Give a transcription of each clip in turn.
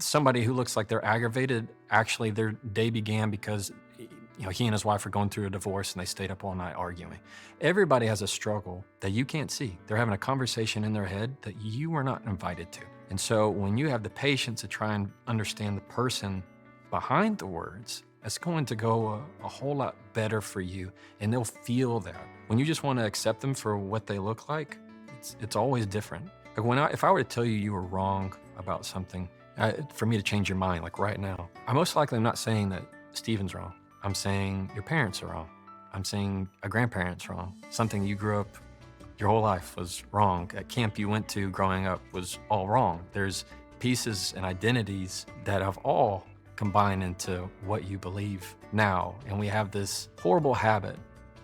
somebody who looks like they're aggravated, actually their day began because he and his wife are going through a divorce and they stayed up all night arguing. Everybody has a struggle that you can't see. They're having a conversation in their head that you were not invited to. And so when you have the patience to try and understand the person behind the words, it's going to go a whole lot better for you, and they'll feel that. When you just want to accept them for what they look like, it's always different. Like if I were to tell you you were wrong about something, for me to change your mind, like right now, I most likely am not saying that Stephen's wrong. I'm saying your parents are wrong. I'm saying a grandparent's wrong. Something you grew up your whole life was wrong. At camp you went to growing up was all wrong. There's pieces and identities that have all combined into what you believe now. And we have this horrible habit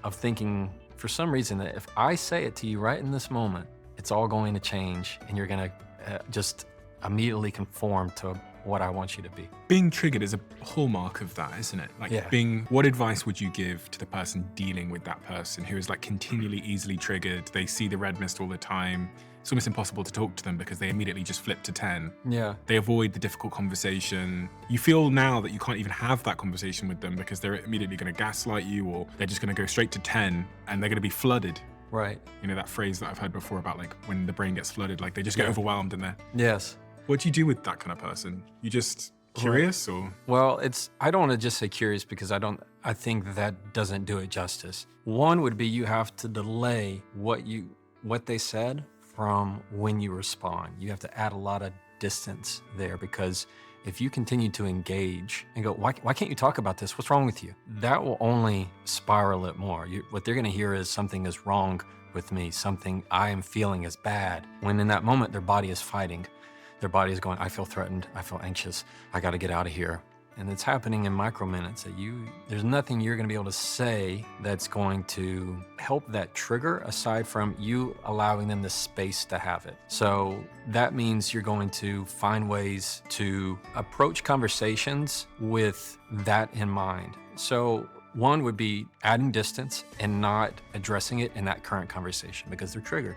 of thinking, for some reason, that if I say it to you right in this moment, it's all going to change and you're going to just immediately conform to what I want you to be. Being triggered is a hallmark of that, isn't it? Like what advice would you give to the person dealing with that person who is like continually easily triggered? They see the red mist all the time. It's almost impossible to talk to them because they immediately just flip to 10. Yeah. They avoid the difficult conversation. You feel now that you can't even have that conversation with them because they're immediately going to gaslight you, or they're just going to go straight to 10 and they're going to be flooded. Right. You know, that phrase that I've heard before about like when the brain gets flooded, like they just get overwhelmed in there. Yes. What do you do with that kind of person? You just curious or? Well, I don't want to just say curious because I think that doesn't do it justice. One would be you have to delay what they said from when you respond. You have to add a lot of distance there, because if you continue to engage and go, why can't you talk about this? What's wrong with you? That will only spiral it more. What they're gonna hear is something is wrong with me, something I am feeling is bad, when in that moment their body is fighting. Their body is going, I feel threatened, I feel anxious, I gotta get out of here. And it's happening in micro minutes that there's nothing you're gonna be able to say that's going to help that trigger aside from you allowing them the space to have it. So that means you're going to find ways to approach conversations with that in mind. So one would be adding distance and not addressing it in that current conversation because they're triggered.